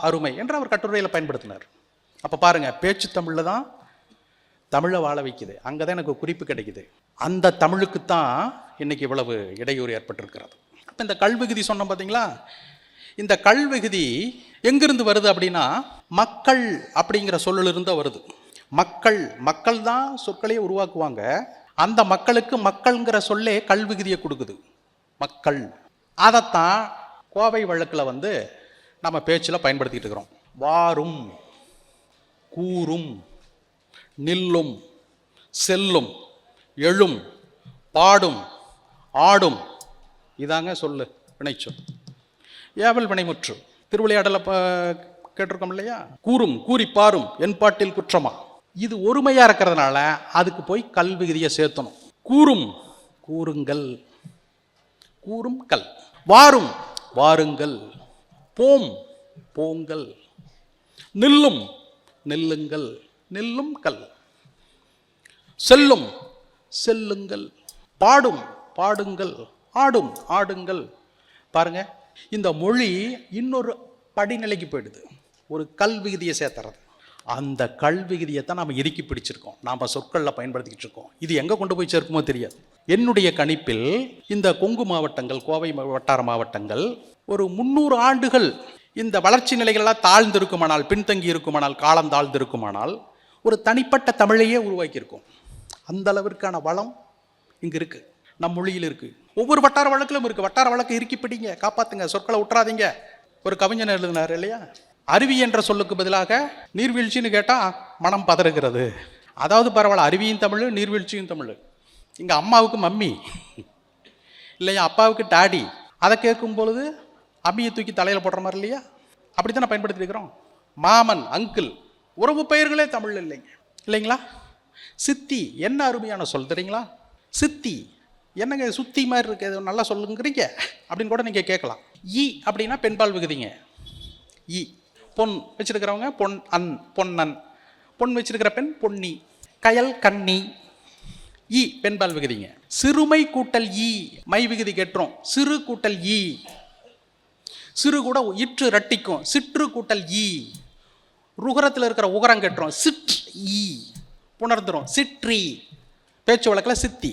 அருமை என்று அவர் கட்டுரையில் பயன்படுத்தினார். அப்போ பாருங்க, பேச்சு தமிழில் தான் தமிழை வாழ வைக்குது. அங்கே தான் எனக்கு குறிப்பு கிடைக்குது. அந்த தமிழுக்குத்தான் இன்னைக்கு இவ்வளவு இடையூறு ஏற்பட்டிருக்கிறது. அப்போ இந்த கல்விகுதி சொன்னோம் பார்த்தீங்களா, இந்த கல்விகுதி எங்கிருந்து வருது அப்படின்னா மக்கள் அப்படிங்கிற சொல்லிலிருந்து வருது. மக்கள் தான் சொற்களையே உருவாக்குவாங்க. அந்த மக்களுக்கு மக்கள்ங்கிற சொல்லே கல்விகுதியை கொடுக்குது, மக்கள். அதைத்தான் கோவை வழக்கில் நம்ம பேச்சில் பயன்படுத்திட்டு இருக்கிறோம். வாரும், கூறும், நில்லும், செல்லும், எழும், பாடும், ஆடும், இதாங்க சொல்லு வினைச்சொல். ஏவல் வினைமுற்று. திருவிளையாடலை கேட்டிருக்கோம் இல்லையா, கூறும் கூறி பாரும் என் பாட்டில் குற்றமா. இது ஒருமையாக இருக்கிறதுனால அதுக்கு போய் கல்விகுதியை சேர்த்தணும். கூறும், கூறுங்கள், கூறும் கல். வாரும், வாருங்கள். போம், போங்கள். நில்லும், நில்லுங்கள், நில்லும் கல். செல்லும், செல்லுங்கள். பாடும், பாடுங்கள். ஆடும், ஆடுங்கள். பாருங்க, இந்த மொழி இன்னொரு படிநிலைக்கு போயிடுது, ஒரு கல்விகுதியை சேர்த்துறது. அந்த கல்விகுதியை தான் நாம் இறுக்கி பிடிச்சிருக்கோம், நாம் சொற்களில் பயன்படுத்திக்கிட்டு இருக்கோம். இது எங்கே கொண்டு போய் சேர்க்குமோ தெரியாது. என்னுடைய கணிப்பில் இந்த கொங்கு மாவட்டங்கள், கோவை வட்டார மாவட்டங்கள் ஒரு 300 ஆண்டுகள் இந்த வளர்ச்சி நிலைகளெல்லாம் தாழ்ந்திருக்குமானால், பின்தங்கி இருக்குமானால், காலம் தாழ்ந்திருக்குமானால் ஒரு தனிப்பட்ட தமிழையே உருவாக்கியிருக்கும். அந்த அளவிற்கான வளம் இங்கே இருக்குது, நம் மொழியில் இருக்குது. ஒவ்வொரு வட்டார வழக்கிலும் இருக்குது. வட்டார வழக்கு இறுக்கி பிடிங்க, காப்பாற்றுங்க, சொற்களை விட்டுறாதீங்க. ஒரு கவிஞன் எழுதினார் இல்லையா, அருவி என்ற சொல்லுக்கு பதிலாக நீர்வீழ்ச்சின்னு கேட்டால் மனம் பதறுகிறது. அதாவது பரவாயில்ல, அருவியும் தமிழ், நீர்வீழ்ச்சியும் தமிழ். இங்கே அம்மாவுக்கு மம்மி இல்லையா, அப்பாவுக்கு டாடி. அதை கேட்கும் பொழுது அம்மியை தூக்கி தலையில் போடுற மாதிரி இல்லையா, அப்படி தான் பயன்படுத்தி இருக்கிறோம். மாமன், அங்கிள், உறவு பெயர்களே தமிழ் இல்லைங்களா. சித்தி, என்ன அருமையான சொல் தெரியுங்களா. சித்தி, என்னங்க சுத்தி மாதிரி இருக்கு, நல்லா சொல்லுங்கிறீங்க அப்படின்னு கூட நீங்கள் கேட்கலாம். ஈ அப்படின்னா பெண்பால் விகுதிங்க. ஈ, பொன் வச்சிருக்கிறவங்க பொன், அன், பொன்னன். பொன் வச்சிருக்கிற பெண் பொன்னி. கயல், கன்னி. ஈ பெண்பால் விகுதிங்க. சிறுமை கூட்டல் ஈ மை விகுதி கேட்டுரும். சிறு கூட்டல் ஈ, சிறு கூட இற்று ரட்டிக்கும். சிற்று கூட்டல் ஈ, ருகரத்தில் இருக்கிற உகரம் கேட்டுரும். சிற் ஈ புணர்ந்துரும். சிற்றி, பேச்சு வழக்கில் சித்தி.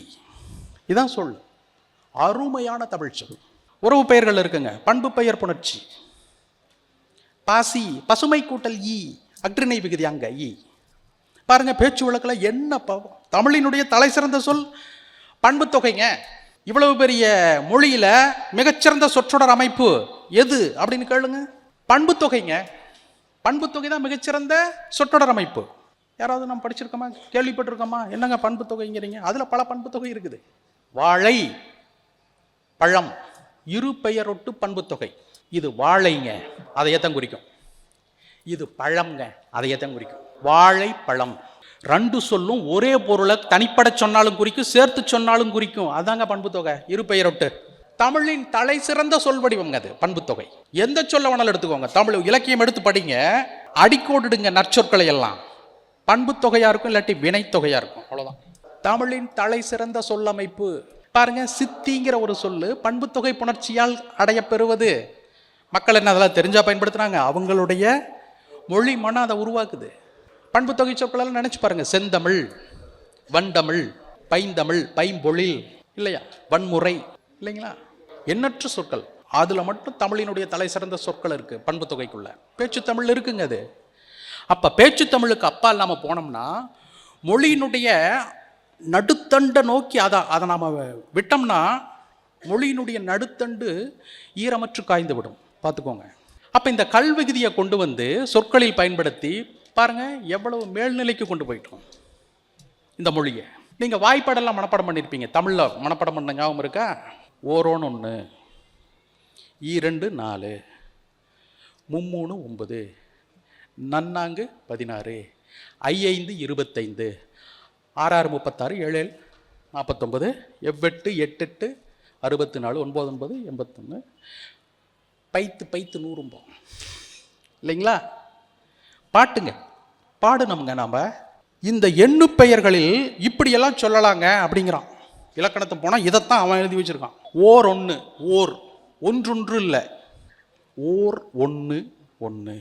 இதான் சொல், அருமையான தமிழ் சொல். உறவு பெயர்கள் இருக்குங்க, பண்பு பெயர் புணர்ச்சி. பாசி, பசுமை கூட்டல் ஈ, அக்ரிணை விகுதி அங்க ஈ. பாருங்க பேச்சு வழக்கில் என்ன பாவம். தமிழினுடைய தலை சிறந்த சொல் பண்பு தொகைங்க. இவ்வளவு பெரிய மொழியில மிகச்சிறந்த சொற்றொடர் அமைப்பு எது அப்படின்னு கேளுங்க, பண்பு தொகைங்க. பண்பு தொகை தான் மிகச்சிறந்த சொற்றொடர் அமைப்பு. யாராவது நம்ம படிச்சிருக்கோமா, கேள்விப்பட்டிருக்கோமா? என்னங்க பண்பு தொகைங்கிறீங்க? அதுல பல பண்பு தொகை இருக்குது. வாழை, பழம், இரு பெயரொட்டு பண்பு தொகை. இது வாழைங்க, அதையத்தான் குறிக்கும். இது பழம்ங்க, அதையத்தான் குறிக்கும். வாழை பழம் ரெண்டு சொல்லும் ஒரே பொருளை தனிப்பட சொன்னாலும் குறிக்கும், சேர்த்து சொன்னாலும் குறிக்கும். அதாங்க பண்பு தொகை, இரு பெயரொட்டு. தமிழின் தலை சிறந்த சொல் வடிவங்க அது பண்பு தொகை. எந்த சொல்ல வேணாலும் எடுத்துக்கோங்க, தமிழ் இலக்கியம் எடுத்து படிங்க, அடிக்கோடுங்க நற்சொற்களை எல்லாம். பண்பு தொகையா இருக்கும், இல்லாட்டி வினை தொகையா இருக்கும், அவ்வளவுதான். தமிழின் தலை சிறந்த சொல்லமைப்பு பாருங்க. சித்திங்கிற ஒரு சொல்லு பண்பு தொகை புணர்ச்சியால் அடைய பெறுவது. மக்கள் என்ன அதெல்லாம் தெரிஞ்சா பயன்படுத்துறாங்க, அவங்களுடைய மொழி மனம் அதை உருவாக்குது. பண்பு தொகை சொற்கள் நினைச்சு பாருங்க. செந்தமிழ், வண்டமிழ், பைந்தமிழ், பைம்பொழில் இல்லையா, வன்முறை இல்லைங்களா, எண்ணற்ற சொற்கள். அதுல மட்டும் தமிழினுடைய தலை சிறந்த சொற்கள் இருக்கு பண்பு தொகைக்குள்ள. பேச்சு தமிழ் இருக்குங்க அது. அப்ப பேச்சு தமிழுக்கு அப்பால் நாம போனோம்னா மொழியினுடைய நடுத்தண்டை நோக்கி அதை நாம விட்டோம்னா மொழியினுடைய நடுத்தண்டு ஈரமற்று காய்ந்து விடும். பார்த்துக்கோங்க. அப்ப இந்த கல்விகுதியை கொண்டு வந்து சொற்களில் பயன்படுத்தி பாருங்க எவ்வளவு மேல்நிலைக்கு கொண்டு போயிட்டோம் இந்த மொழியை. நீங்க வாய்ப்பாடெல்லாம் மனப்பாடம் பண்ணியிருப்பீங்க. தமிழ்ல மனப்பாடம் பண்ண ஞாபகம் இருக்கா? ஓரோன்னு 1, ஈரெண்டு 4, மும்மூணு 9, நன்னாங்கு 16, ஐந்து 25, 6 36, 7 49, எவ்வெட்டு 8 64, 9 81, பைத்து பைத்து 100 இல்லைங்களா? பாட்டுங்க, பாடுனோம்ங்க நாம. இந்த எண்ணு பெயர்களில் இப்படியெல்லாம் சொல்லலாங்க அப்படிங்கிறான். இலக்கணத்தை போனால் இதைத்தான் அவன் எழுதி வச்சிருக்கான். ஓர் 1, ஓர் ஒன்றொன்று இல்லை, ஓர் 1 1,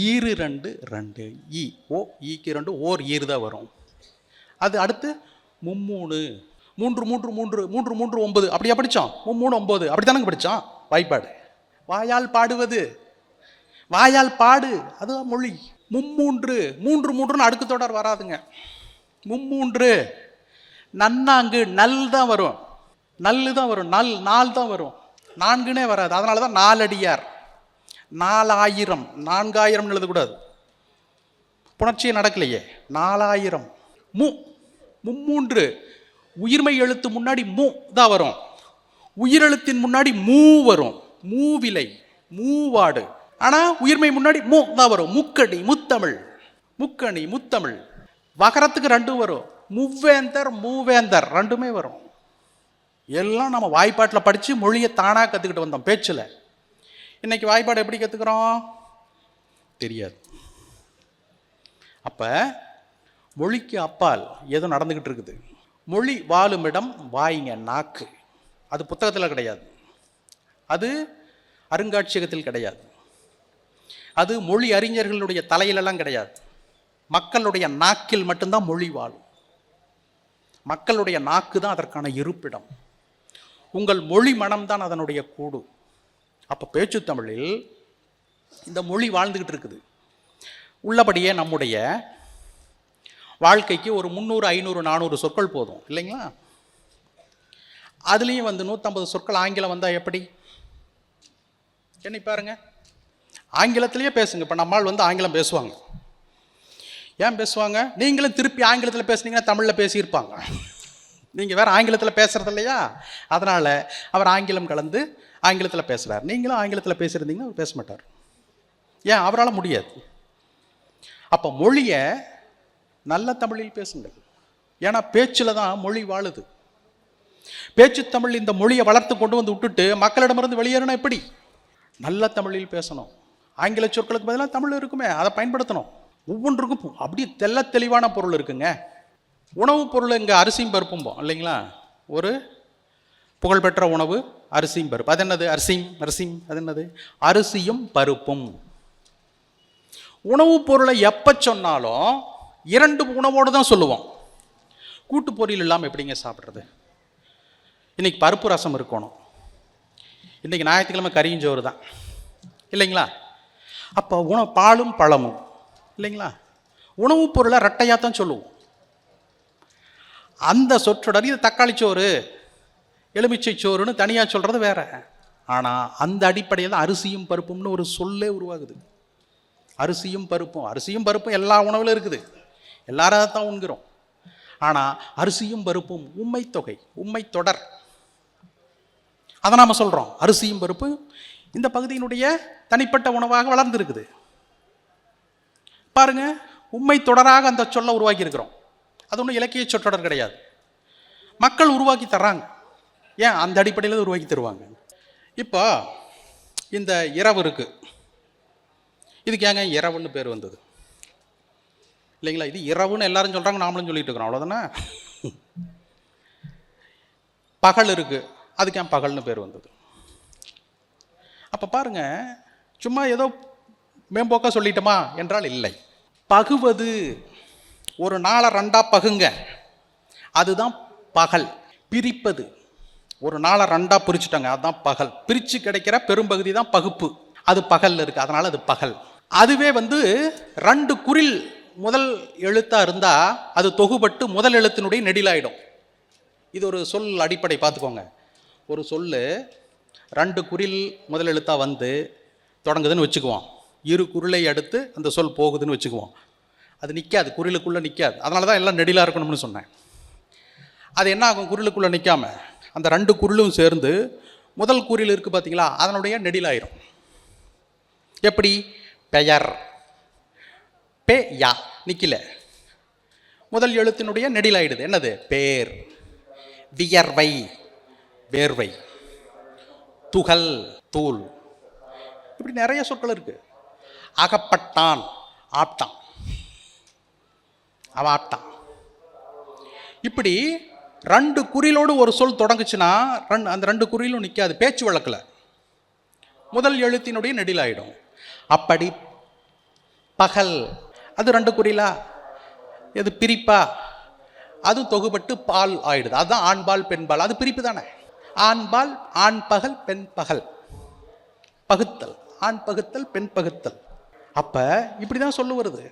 ஈரு 2 2, ஈ ஓ ஈக்கு 2, ஓர் ஈரு தான் வரும். அது அடுத்து மும்மூணு 3 3 3 3 3 9 அப்படியா படித்தோம்? 3 9 அப்படி தானங்க படித்தோம். வாய்ப்பாடு, வாயால் பாடுவது, வாயால் பாடு, அதுதான் மொழி. மும்மூன்று 3 3ன்னு அடுக்கு தொடர் வராதுங்க. மும்மூன்று. நன்னாங்கு நல் தான் வரும், நல்லு தான் வரும், நல் 4 தான் வரும், 4னே வராது. அதனால தான் 4 அடியார், 4000 4000 எழுதக்கூடாது, புணர்ச்சியே நடக்கலையே. 4000 மும்மூன்று. உயிர்மை எழுத்து முன்னாடி மூ தான் வரும், உயிரெழுத்தின் முன்னாடி மூ வரும், மூவிலை மூவாடு. ஆனா உயிர்மை முன்னாடி மூ தான் வரும். முக்கடி முத்தமிழ், முக்கணி முத்தமிழ். வகரத்துக்கு 2 வரும், முவ்வேந்தர் மூவேந்தர் 2மே வரும். எல்லாம் நம்ம வாய்ப்பாட்டில் படித்து மொழியை தானாக கற்றுக்கிட்டு வந்தோம் பேச்சில். இன்னைக்கு வாய்ப்பாடு எப்படி கற்றுக்கிறோம் தெரியாது. அப்போ மொழிக்கு அப்பால் ஏதோ நடந்துக்கிட்டு இருக்குது. மொழி வாழும் இடம் வாய்ங்க, நாக்கு. அது புத்தகத்தில் கிடையாது, அது அருங்காட்சியகத்தில் கிடையாது, அது மொழி அறிஞர்களுடைய தலையிலெல்லாம் கிடையாது. மக்களுடைய நாக்கில் மட்டும்தான் மொழி வாழும். மக்களுடைய நாக்கு தான் அதற்கான இருப்பிடம். உங்கள் மொழி மனம்தான் அதனுடைய கூடு. அப்போ பேச்சு தமிழில் இந்த மொழி வாழ்ந்துக்கிட்டு இருக்குது. உள்ளபடியே நம்முடைய வாழ்க்கைக்கு ஒரு 300 500 400 சொற்கள் போதும் இல்லைங்களா? அதுலேயும் 150 சொற்கள் ஆங்கிலம் வந்தால் எப்படி என்ன பாருங்க. ஆங்கிலத்திலேயே பேசுங்க. இப்போ நம்மால் ஆங்கிலம் பேசுவாங்க. ஏன் பேசுவாங்க? நீங்களும் திருப்பி ஆங்கிலத்தில் பேசுனீங்கன்னா தமிழில் பேசியிருப்பாங்க. நீங்கள் வேறு ஆங்கிலத்தில் பேசுகிறது இல்லையா, அதனால் அவர் ஆங்கிலம் கலந்து ஆங்கிலத்தில் பேசுகிறார். நீங்களும் ஆங்கிலத்தில் பேசியிருந்தீங்கன்னா அவர் பேச மாட்டார். ஏன்? அவரால் முடியாது. அப்போ மொழியை நல்ல தமிழில் பேசுங்கள். ஏன்னா பேச்சில் தான் மொழி வாழுது. பேச்சு தமிழ் இந்த மொழியை வளர்த்து கொண்டு வந்து விட்டுட்டு மக்களிடமிருந்து வெளியேறணும். எப்படி? நல்ல தமிழில் பேசணும். ஆங்கில சொற்களுக்கு பதிலாக தமிழ் இருக்குமே, அதை பயன்படுத்தணும். ஒவ்வொன்றுக்கும் அப்படியே தெளிவான பொருள் இருக்குங்க. உணவுப் பொருள் இங்கே அரிசியும் பருப்பும் இல்லைங்களா? ஒரு புகழ்பெற்ற உணவு அரிசியும் பருப்பு. அது என்னது? அரிசியும் அது என்னது? அரிசியும் பருப்பும். உணவுப் பொருளை எப்போ சொன்னாலும் 2 உணவோடு தான் சொல்லுவோம். கூட்டு பொரியல் இல்லாமல் எப்படிங்க சாப்பிட்றது? இன்றைக்கி பருப்பு ரசம் இருக்கணும், இன்றைக்கி ஞாயிற்றுக்கிழமை கறியும் சோறு தான் இல்லைங்களா? அப்போ பாலும் பழமும் இல்லைங்களா, உணவுப் பொருளை ரெட்டையாக தான் சொல்லுவோம். அந்த சொற்றொடர் இது தக்காளி சோறு, எலுமிச்சை சோறுன்னு தனியாக சொல்கிறது வேற. ஆனால் அந்த அடிப்படையில் தான் அரிசியும் பருப்பும்னு ஒரு சொல்லே உருவாகுது. அரிசியும் பருப்பும் எல்லா உணவிலும் இருக்குது, எல்லாரும் அதை தான் உண்கிறோம். ஆனால் அரிசியும் பருப்பும் உண்மை தொகை, உண்மை தொடர், அதை நாம் சொல்கிறோம். அரிசியும் பருப்பு இந்த பகுதியினுடைய தனிப்பட்ட உணவாக வளர்ந்துருக்குது. பாருங்க, உண்மை தொடராக அந்த சொல்ல உருவாக்கி இருக்கிறோம். அது ஒன்றும் இலக்கிய சொற்றொடர் கிடையாது, மக்கள் உருவாக்கி தர்றாங்க. ஏன் அந்த அடிப்படையில் உருவாக்கி தருவாங்க. இப்போ இந்த இரவு இருக்கு, இதுக்கு ஏங்க இரவுன்னு பேர் வந்தது இல்லைங்களா? இது இரவுன்னு எல்லாரும் சொல்கிறாங்க, நாமளும் சொல்லிட்டு இருக்கிறோம், அவ்வளோதானே. பகல் இருக்கு, அதுக்கு ஏன் பகல்னு பேர் வந்தது? அப்போ பாருங்க, சும்மா ஏதோ மேம்போக்கா சொல்லிட்டோமா என்றால் இல்லை. பகுவது, ஒரு நாளை ரெண்டா பகுங்க, அதுதான் பகல். பிரிப்பது, ஒரு நாளை ரெண்டா பிரிச்சுட்டாங்க, அதுதான் பகல். பிரித்து கிடைக்கிற பெரும்பகுதி தான் பகுப்பு, அது பகல் இருக்கு, அதனால அது பகல். அதுவே ரெண்டு குறில் முதல் எழுத்தா இருந்தா அது தொகுபட்டு முதல் எழுத்தினுடைய நெடிலாயிடும். இது ஒரு சொல் அடிப்படை பார்த்துக்கோங்க. ஒரு சொல்லு ரெண்டு குறில் முதல் எழுத்தா தொடங்குதுன்னு வச்சுக்குவோம், இரு குரிலை அடுத்து அந்த சொல் போகுதுன்னு வச்சுக்குவோம். அது நிற்காது, குறிலுக்குள்ளே நிற்காது. அதனால தான் எல்லாம் நெடிலாக இருக்கணும்னு சொன்னேன். அது என்ன ஆகும், குறிலுக்குள்ளே நிற்காம அந்த ரெண்டு குரிலும் சேர்ந்து முதல் குறில் இருக்குது பார்த்தீங்களா, அதனுடைய நெடிலாயிரும். எப்படி? பெயர், பே யா நிக்கல, முதல் எழுத்தினுடைய நெடிலாயிடுது. என்னது? பேர். வியர்வை, வேர்வை. துகள், தூள். இப்படி நிறைய சொற்கள் இருக்கு. அகப்பட்டான், ஆப்டான், அவ ஆப்டான். இப்படி ரெண்டு குறிலோடு ஒரு சொல் தொடங்குச்சுன்னா அந்த ரெண்டு குறிலும் நிற்காது, பேச்சு வழக்கில் முதல் எழுத்தினுடைய நெடிலாயிடும். அப்படி பகல், அது ரெண்டு குறிலா, எது பிரிப்பா, அது தொகுபட்டு பால் ஆயிடுது. அதுதான் ஆண்பால் பெண்பால், அது பிரிப்பு தானே. ஆண்பால், ஆண் பகல் பெண் பகல், பகுத்தல், ஆண் பகுத்தல் பெண் பகுத்தல். அப்ப இப்படிதான் சொல்லு வருது.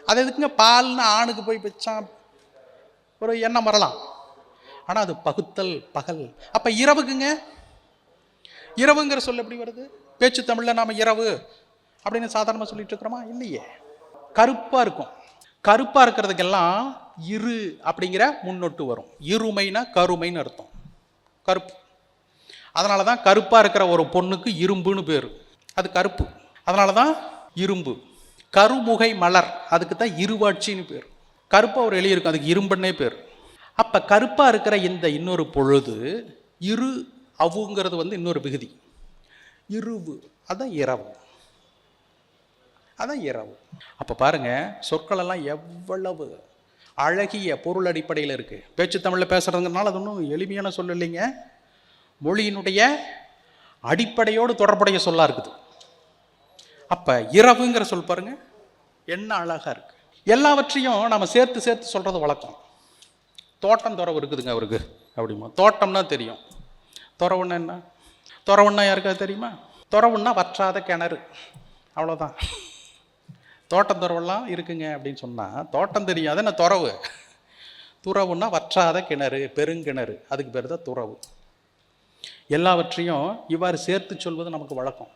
அது எதுக்குங்க பால்னு ஆணுக்கு போய் வச்சா ஒரு எண்ணம் வரலாம், ஆனா அது பகுத்தல் பகல். அப்ப இரவுக்குங்க, இரவுங்கிற சொல்ல எப்படி வருது? பேச்சு தமிழ்ல நாம இரவு அப்படின்னு சாதாரணமாக சொல்லிட்டு இருக்கிறோமா? இல்லையே. கருப்பா இருக்கும், கருப்பா இருக்கிறதுக்கெல்லாம் இரு அப்படிங்கிற முன்னொட்டு வரும். இருமைனா கருமைன்னு அர்த்தம், கருப்பு. அதனால தான் கருப்பா இருக்கிற ஒரு பொண்ணுக்கு இரும்புன்னு பேரு, அது கருப்பு, அதனால தான் இரும்பு. கருமுகை மலர், அதுக்கு தான் இருவாட்சின்னு பேர். கருப்பா ஒரு எலி இருக்கும், அதுக்கு இரும்புன்னே பேர். அப்ப கருப்பா இருக்கிற இந்த இன்னொரு பொழுது இரு அவுங்கிறது இன்னொரு விகுதி, இருவு, அதான் இரவு, அதான் இரவு. அப்ப பாருங்க, சொற்கள் எல்லாம் எவ்வளவு அழகிய பொருள் அடிப்படையில் இருக்கு. பேச்சு தமிழில் பேசுறதுனால அது ஒன்றும் எளிமையான சொல் இல்லைங்க, மொழியினுடைய அடிப்படையோடு தொடர்புடைய சொல்லா இருக்குது. அப்ப இரவுங்கிற சொல் பாருங்க என்ன அழகா இருக்கு. எல்லாவற்றையும் நம்ம சேர்த்து சேர்த்து சொல்றது வழக்கம். தோட்டம் துறவு இருக்குதுங்க அவருக்கு அப்படிமா, தோட்டம்னா தெரியும். துறவுன்னா என்ன? துறவுன்னா யாருக்காவது தெரியுமா? துறவுன்னா வற்றாத கிணறு, அவ்வளோதான். தோட்டம் துறவெல்லாம் இருக்குங்க அப்படின்னு சொன்னால் தோட்டம் தெரியும், அது என்ன துறவு? துறவுன்னா வற்றாத கிணறு, பெருங்கிணறு, அதுக்கு பேர் தான் துறவு. எல்லாவற்றையும் இவ்வாறு சேர்த்து சொல்வது நமக்கு வழக்கம்.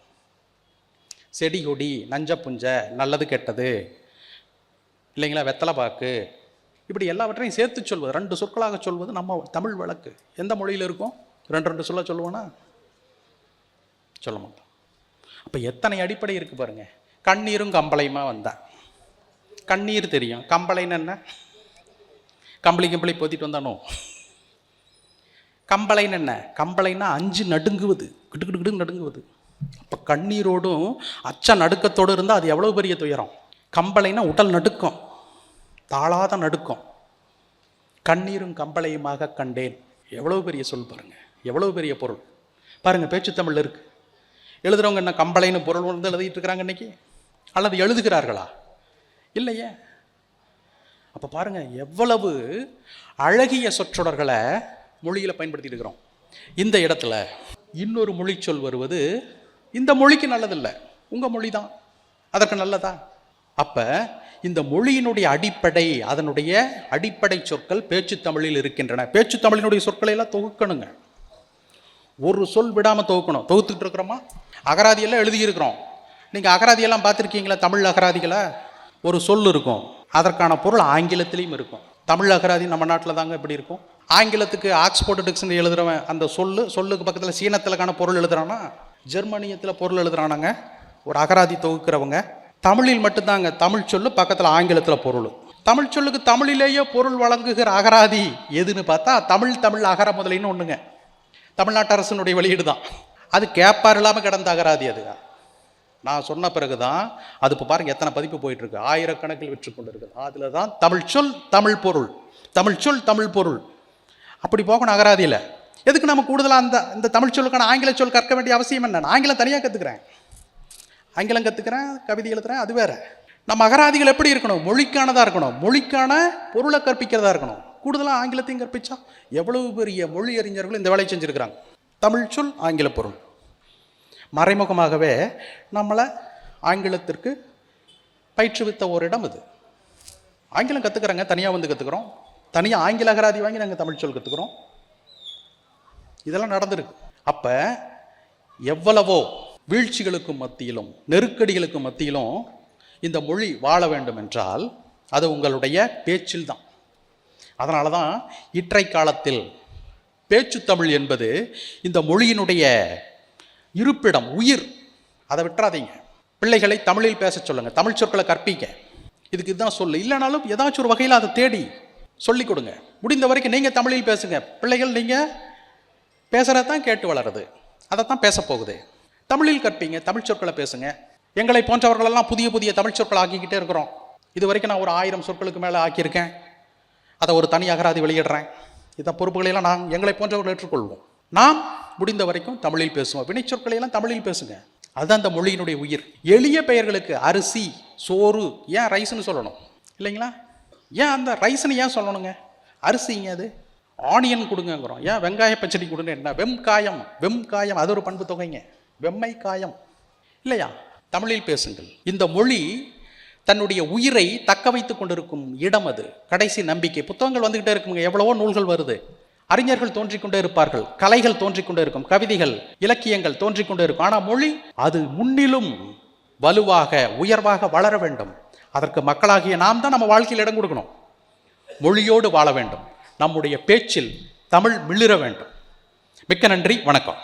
செடி கொடி, நஞ்ச புஞ்ச, நல்லது கெட்டது இல்லைங்களா, வெத்தலை பாக்கு, இப்படி எல்லாவற்றையும் சேர்த்து சொல்வது, ரெண்டு சொற்களாக சொல்வது நம்ம தமிழ் வழக்கு. எந்த மொழியில் இருக்கும் ரெண்டு ரெண்டு சொல்ல சொல்லுவோன்னா சொல்ல மாட்டோம். அப்போ எத்தனை அடிப்படை இருக்கு பாருங்க. கண்ணீரும் கம்பளையுமா வந்தா, கண்ணீர் தெரியும், கம்பளைன்னு என்ன? கம்பளி கம்பளி போத்திட்டு வந்தானோ. கம்பளைன்னு என்ன? கம்பளைன்னா அஞ்சு நடுங்குவது, கிட்டு கிட்டு கிட்டு நடுங்குவது. அப்போ கண்ணீரோடும் அச்ச நடுக்கத்தோடு இருந்தால் அது எவ்வளோ பெரிய துயரம். கம்பளைன்னா உடல் நடுக்கம், தாளாத நடுக்கம். கண்ணீரும் கம்பளையுமாக கண்டேன், எவ்வளோ பெரிய சொல் பாருங்க, எவ்வளோ பெரிய பொருள் பாருங்க. பேச்சு தமிழில் இருக்கு. எழுதுறவங்க என்ன கம்பளைன்னு பொருள் எழுதிட்டு இருக்கிறாங்க இன்னைக்கு, அல்லது எழுதுகிறார்களா? இல்லையே. அப்போ பாருங்க எவ்வளவு அழகிய சொற்றொடர்களை மொழியில் பயன்படுத்திட்டு இருக்கிறோம். இந்த இடத்துல இன்னொரு மொழி சொல் வருவது இந்த மொழிக்கு நல்லதில்லை. உங்கள் மொழி தான், அதற்கு நல்லதா? அப்போ இந்த மொழியினுடைய அடிப்படை, அதனுடைய அடிப்படை சொற்கள் பேச்சு தமிழில் இருக்கின்றன. பேச்சு தமிழினுடைய சொற்களை எல்லாம் தொகுக்கணுங்க. ஒரு சொல் விடாமல் தொகுக்கணும். தொகுத்துக்கிட்டு இருக்கிறோமா? அகராதியெல்லாம் எழுதியிருக்கிறோம். நீங்கள் அகராதியெல்லாம் பார்த்துருக்கீங்களா? தமிழ் அகராதிகளை ஒரு சொல் இருக்கும், அதற்கான பொருள் ஆங்கிலத்திலையும் இருக்கும். தமிழ் அகராதி நம்ம நாட்டில் தாங்க இப்படி இருக்கும். ஆங்கிலத்துக்கு ஆக்ஸ்போர்ட் டிக்ஷனரி எழுதுறவன் அந்த சொல்லுக்கு பக்கத்தில் சீனத்திலக்கான பொருள் எழுதுறானா, ஜெர்மனியத்தில் பொருள் எழுதுறானாங்க ஒரு அகராதி தொகுக்கிறவங்க. தமிழில் மட்டும்தாங்க தமிழ் சொல்லு பக்கத்தில் ஆங்கிலத்தில் பொருள். தமிழ் சொல்லுக்கு தமிழிலேயே பொருள் வழங்குகிற அகராதி எதுன்னு பார்த்தா தமிழ் அகர முதலின்னு ஒன்றுங்க. தமிழ்நாட்டு அரசினுடைய வெளியீடு தான் அது. கேப்பார் இல்லாமல் கிடந்த அகராதி அது. நான் சொன்ன பிறகு தான் அது இப்போ பாருங்கள் எத்தனை பதிப்பு போயிட்டுருக்கு, ஆயிரக்கணக்கில் விற்று கொண்டு இருக்குது. அதில் தான் தமிழ் சொல் தமிழ் பொருள், தமிழ் சொல் தமிழ் பொருள் அப்படி போகணும் அகராதியில். எதுக்கு நம்ம கூடுதலாக இந்த தமிழ் சொல்லுக்கான ஆங்கில சொல் கற்க வேண்டிய அவசியம் என்ன? ஆங்கிலம் தனியாக கற்றுக்கிறேன், ஆங்கிலம் கற்றுக்கிறேன், கவிதை எழுதுறேன், அது வேற. நம்ம அகராதிகள் எப்படி இருக்கணும்? மொழிக்கானதாக இருக்கணும், மொழிக்கான பொருளை கற்பிக்கிறதா இருக்கணும். கூடுதலாக ஆங்கிலத்தையும் கற்பிச்சா எவ்வளவு பெரிய மொழி அறிஞர்களும் இந்த வேலையை செஞ்சுருக்கிறாங்க. தமிழ் சொல் ஆங்கில பொருள். மறைமுகமாகவே நம்மளை ஆங்கிலத்திற்கு பயிற்றுவித்த ஒரு இடம் இது. ஆங்கிலம் கற்றுக்குறாங்க, தனியாக வந்து கற்றுக்குறோம், தனியாக ஆங்கில அகராதி வாங்கி நாங்கள் தமிழ் சொல் கற்றுக்குறோம். இதெல்லாம் நடந்திருக்கு. அப்போ எவ்வளவோ வீழ்ச்சிகளுக்கும் மத்தியிலும் நெருக்கடிகளுக்கு மத்தியிலும் இந்த மொழி வாழ வேண்டும் என்றால் அது உங்களுடைய பேச்சில் தான். அதனால தான் இற்றை காலத்தில் பேச்சு தமிழ் என்பது இந்த மொழியினுடைய இருப்பிடம், உயிர். அதை விட்டுறாதீங்க. பிள்ளைகளை தமிழில் பேச சொல்லுங்கள், தமிழ் சொற்களை கற்பிக்க. இதுக்கு இதுதான் சொல்லு, இல்லைனாலும் ஏதாச்சும் ஒரு வகையில் அதை தேடி சொல்லிக் கொடுங்க. முடிந்த வரைக்கும் நீங்கள் தமிழில் பேசுங்க. பிள்ளைகள் நீங்கள் பேசுகிறது தான் கேட்டு வளருது, அதை தான் பேச போகுது. தமிழில் கற்பீங்க, தமிழ் சொற்களை பேசுங்க. எங்களை போன்றவர்களெல்லாம் புதிய புதிய தமிழ் சொற்களை ஆக்கிக்கிட்டே இருக்கிறோம். இது வரைக்கும் நான் ஒரு 1000 சொற்களுக்கு மேலே ஆக்கியிருக்கேன். அதை ஒரு தனி அகராதி வெளியிடுறேன். இந்த பொறுப்புகளையெல்லாம் நாங்கள் எங்களை போன்றவர்கள் ஏற்றுக்கொள்வோம். நாம் முடிந்த வரைக்கும் தமிழில் பேசுவோம். வினை சொற்களையெல்லாம் தமிழில் பேசுங்க. அதுதான் அந்த மொழியினுடைய உயிர். எளிய பெயர்களுக்கு அரிசி, சோறு, ஏன் ரைஸ்ன்னு சொல்லணும் இல்லைங்களா? ஏன் அந்த ரைஸ்ன்னு ஏன் சொல்லணுங்க? அரிசிங்க, அது ஆனியன் கொடுங்கிறோம். ஏன் வெங்காய பச்சடி கொடுங்க? என்ன வெம்காயம், வெம்காயம் அது ஒரு பண்பு தொகைங்க, வெம்மை காயம் இல்லையா? தமிழில் பேசுங்கள். இந்த மொழி தன்னுடைய உயிரை தக்க வைத்து கொண்டிருக்கும் இடம் அது. கடைசி நம்பிக்கை. புத்தகங்கள் வந்துகிட்டே இருக்குங்க, எவ்வளவோ நூல்கள் வருது, அறிஞர்கள் தோன்றிக்கொண்டே இருப்பார்கள், கலைகள் தோன்றிக்கொண்டே இருக்கும், கவிதைகள் இலக்கியங்கள் தோன்றிக்கொண்டே இருக்கும். ஆனால் மொழி அது முன்னிலும் வலுவாக உயர்வாக வளர வேண்டும். அதற்கு மக்களாகிய நாம் தான் நம்ம வாழ்க்கையில் இடம் கொடுக்கணும். மொழியோடு வாழ வேண்டும். நம்முடைய பேச்சில் தமிழ் மிளிர வேண்டும். மிக்க நன்றி, வணக்கம்.